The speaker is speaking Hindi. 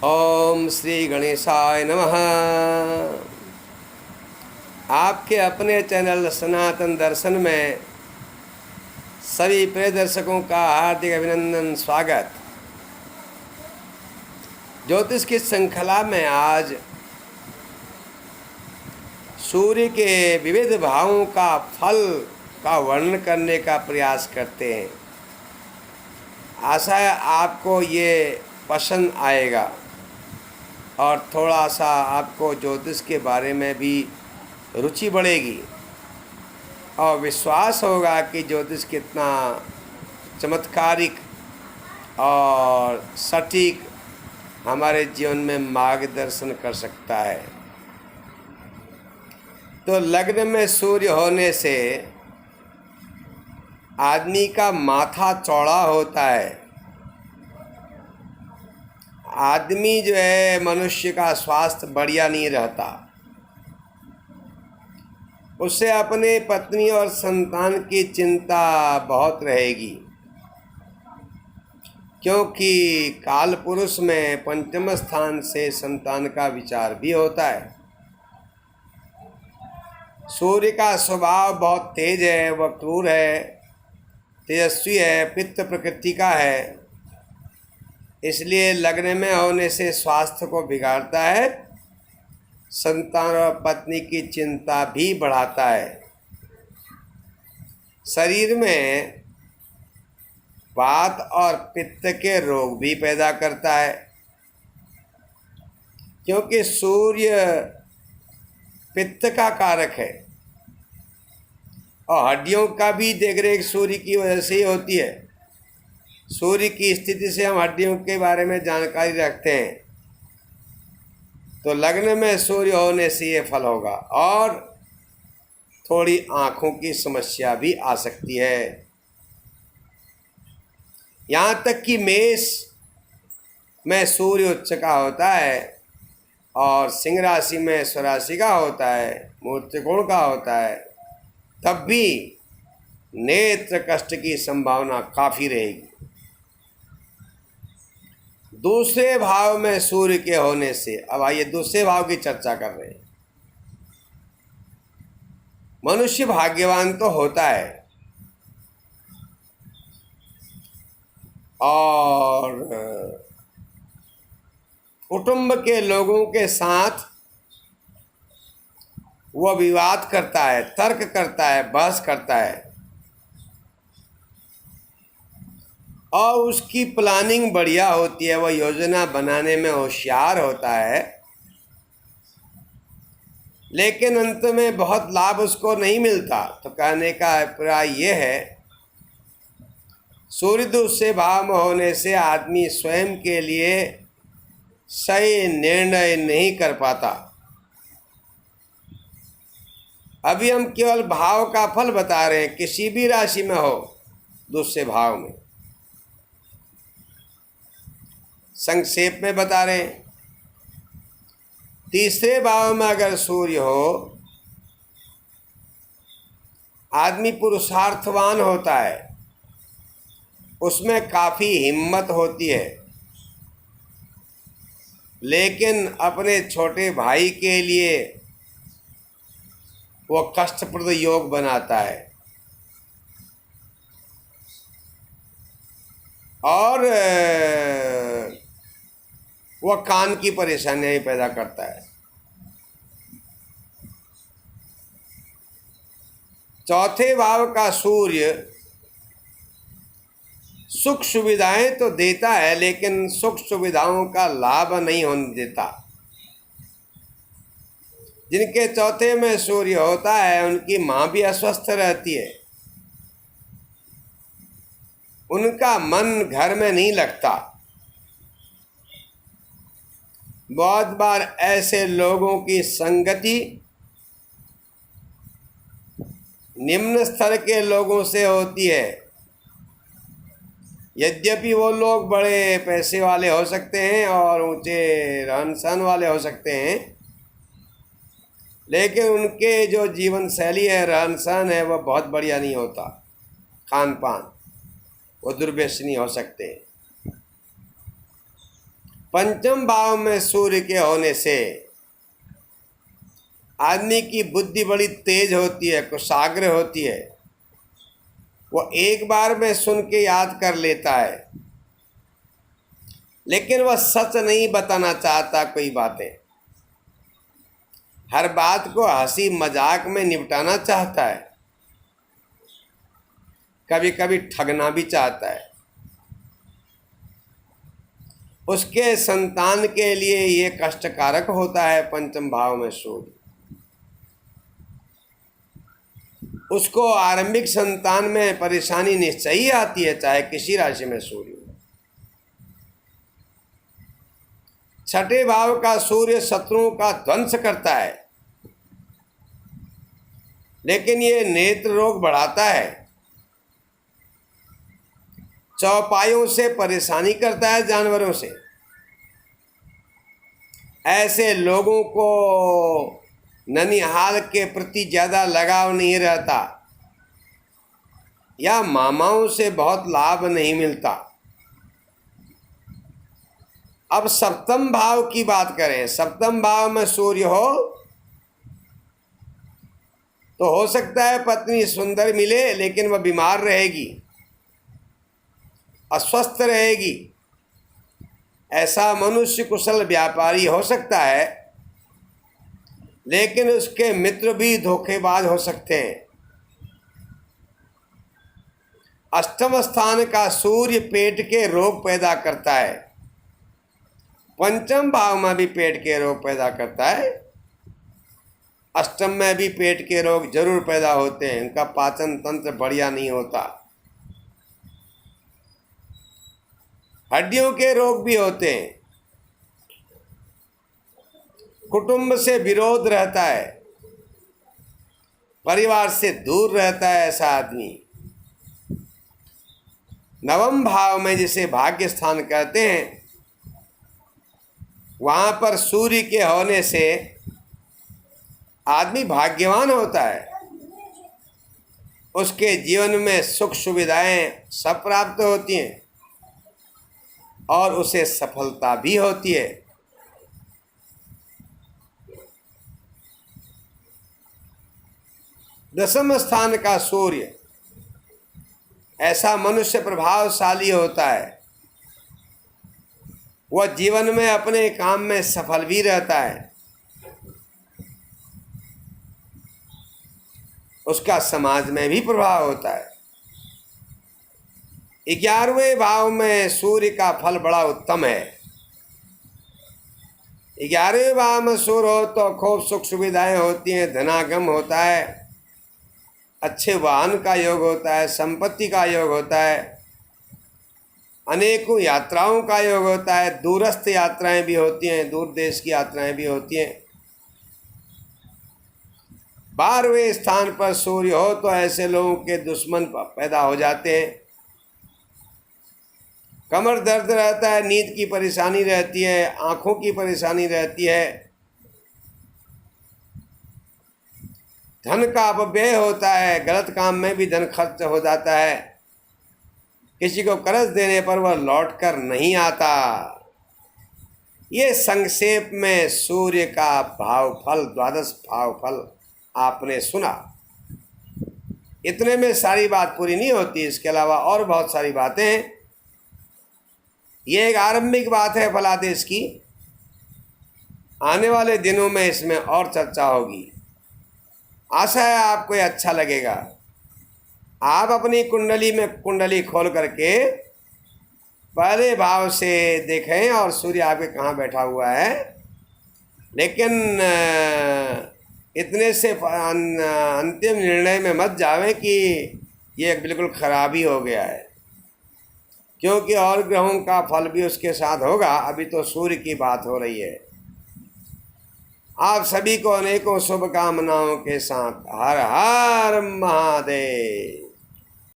ओम श्री गणेशाय नमः। आपके अपने चैनल सनातन दर्शन में सभी प्रिय दर्शकों का हार्दिक अभिनंदन, स्वागत। ज्योतिष की श्रृंखला में आज सूर्य के विविध भावों का फल का वर्णन करने का प्रयास करते हैं। आशा है आपको ये पसंद आएगा और थोड़ा सा आपको ज्योतिष के बारे में भी रुचि बढ़ेगी और विश्वास होगा कि ज्योतिष कितना चमत्कारिक और सटीक हमारे जीवन में मार्गदर्शन कर सकता है। तो लग्न में सूर्य होने से आदमी का माथा चौड़ा होता है। आदमी जो है, मनुष्य का स्वास्थ्य बढ़िया नहीं रहता। उसे अपने पत्नी और संतान की चिंता बहुत रहेगी, क्योंकि काल पुरुष में पंचम स्थान से संतान का विचार भी होता है। सूर्य का स्वभाव बहुत तेज है, वह क्रूर है, तेजस्वी है, पित्त प्रकृति का है। इसलिए लग्न में होने से स्वास्थ्य को बिगाड़ता है, संतान और पत्नी की चिंता भी बढ़ाता है। शरीर में वात और पित्त के रोग भी पैदा करता है, क्योंकि सूर्य पित्त का कारक है और हड्डियों का भी देखरेख सूर्य की वजह से ही होती है। सूर्य की स्थिति से हम हड्डियों के बारे में जानकारी रखते हैं। तो लग्न में सूर्य होने से ये फल होगा और थोड़ी आँखों की समस्या भी आ सकती है। यहाँ तक कि मेष में सूर्य उच्च का होता है और सिंह राशि में स्वराशि का होता है, मूल त्रिकोण का होता है, तब भी नेत्र कष्ट की संभावना काफ़ी रहेगी। दूसरे भाव में सूर्य के होने से, अब आइए दूसरे भाव की चर्चा कर रहे हैं। मनुष्य भाग्यवान तो होता है और कुटुंब के लोगों के साथ वह विवाद करता है, तर्क करता है, बहस करता है और उसकी प्लानिंग बढ़िया होती है। वह योजना बनाने में होशियार होता है, लेकिन अंत में बहुत लाभ उसको नहीं मिलता। तो कहने का अभिप्राय यह है, सूर्य दूसरे भाव में होने से आदमी स्वयं के लिए सही निर्णय नहीं कर पाता। अभी हम केवल भाव का फल बता रहे हैं, किसी भी राशि में हो दूसरे भाव में, संक्षेप में बता रहे हैं। तीसरे भाव में अगर सूर्य हो, आदमी पुरुषार्थवान होता है, उसमें काफ़ी हिम्मत होती है, लेकिन अपने छोटे भाई के लिए वो कष्टप्रद योग बनाता है और वह कान की परेशानियां पैदा करता है। चौथे भाव का सूर्य सुख सुविधाएं तो देता है, लेकिन सुख सुविधाओं का लाभ नहीं होने देता। जिनके चौथे में सूर्य होता है, उनकी माँ भी अस्वस्थ रहती है, उनका मन घर में नहीं लगता। बहुत बार ऐसे लोगों की संगति निम्न स्तर के लोगों से होती है। यद्यपि वो लोग बड़े पैसे वाले हो सकते हैं और ऊंचे रहन सहन वाले हो सकते हैं, लेकिन उनके जो जीवन शैली है, रहन सहन है, वह बहुत बढ़िया नहीं होता। खान पान वो दुर्व्यसनी हो सकते हैं। पंचम भाव में सूर्य के होने से आदमी की बुद्धि बड़ी तेज होती है, कुशाग्र होती है। वो एक बार में सुन के याद कर लेता है, लेकिन वह सच नहीं बताना चाहता कोई बातें। हर बात को हंसी मजाक में निपटाना चाहता है, कभी कभी ठगना भी चाहता है। उसके संतान के लिए ये कष्टकारक होता है पंचम भाव में सूर्य। उसको आरंभिक संतान में परेशानी निश्चय ही आती है, चाहे किसी राशि में सूर्य हो। छठे भाव का सूर्य शत्रुओं का ध्वंस करता है, लेकिन ये नेत्र रोग बढ़ाता है, चौपायों से परेशानी करता है, जानवरों से। ऐसे लोगों को ननिहाल के प्रति ज़्यादा लगाव नहीं रहता, या मामाओं से बहुत लाभ नहीं मिलता। अब सप्तम भाव की बात करें। सप्तम भाव में सूर्य हो तो हो सकता है पत्नी सुंदर मिले, लेकिन वह बीमार रहेगी, अस्वस्थ रहेगी। ऐसा मनुष्य कुशल व्यापारी हो सकता है, लेकिन उसके मित्र भी धोखेबाज हो सकते हैं। अष्टम स्थान का सूर्य पेट के रोग पैदा करता है। पंचम भाव में भी पेट के रोग पैदा करता है, अष्टम में भी पेट के रोग जरूर पैदा होते हैं। उनका पाचन तंत्र बढ़िया नहीं होता। हड्डियों के रोग भी होते हैं। कुटुंब से विरोध रहता है, परिवार से दूर रहता है ऐसा आदमी। नवम भाव में जिसे भाग्य स्थान कहते हैं, वहाँ पर सूर्य के होने से आदमी भाग्यवान होता है। उसके जीवन में सुख सुविधाएं सब प्राप्त होती हैं और उसे सफलता भी होती है। दसम स्थान का सूर्य ऐसा मनुष्य प्रभावशाली होता है, वह जीवन में अपने काम में सफल भी रहता है। उसका समाज में भी प्रभाव होता है। 11वें भाव में सूर्य का फल बड़ा उत्तम है। 11वें भाव में सूर्य हो तो खूब सुख सुविधाएं होती हैं, धनागम होता है, अच्छे वाहन का योग होता है, संपत्ति का योग होता है, अनेकों यात्राओं का योग होता है, दूरस्थ यात्राएं भी होती हैं, दूर देश की यात्राएं भी होती हैं। 12वें स्थान पर सूर्य हो तो ऐसे लोगों के दुश्मन पैदा हो जाते हैं। कमर दर्द रहता है, नींद की परेशानी रहती है, आँखों की परेशानी रहती है, धन का अपव्यय होता है, गलत काम में भी धन खर्च हो जाता है, किसी को कर्ज देने पर वह लौट कर नहीं आता। ये संक्षेप में सूर्य का भावफल, द्वादश भावफल आपने सुना। इतने में सारी बात पूरी नहीं होती, इसके अलावा और बहुत सारी बातें हैं। ये एक आरंभिक बात है फलादेश की। आने वाले दिनों में इसमें और चर्चा होगी। आशा है आपको ये अच्छा लगेगा। आप अपनी कुंडली में कुंडली खोल करके पहले भाव से देखें और सूर्य आपके कहाँ बैठा हुआ है। लेकिन इतने से अंतिम निर्णय में मत जावें कि ये बिल्कुल खराबी हो गया है, क्योंकि और ग्रहों का फल भी उसके साथ होगा। अभी तो सूर्य की बात हो रही है। आप सभी को अनेकों शुभकामनाओं के साथ हर हर महादेव।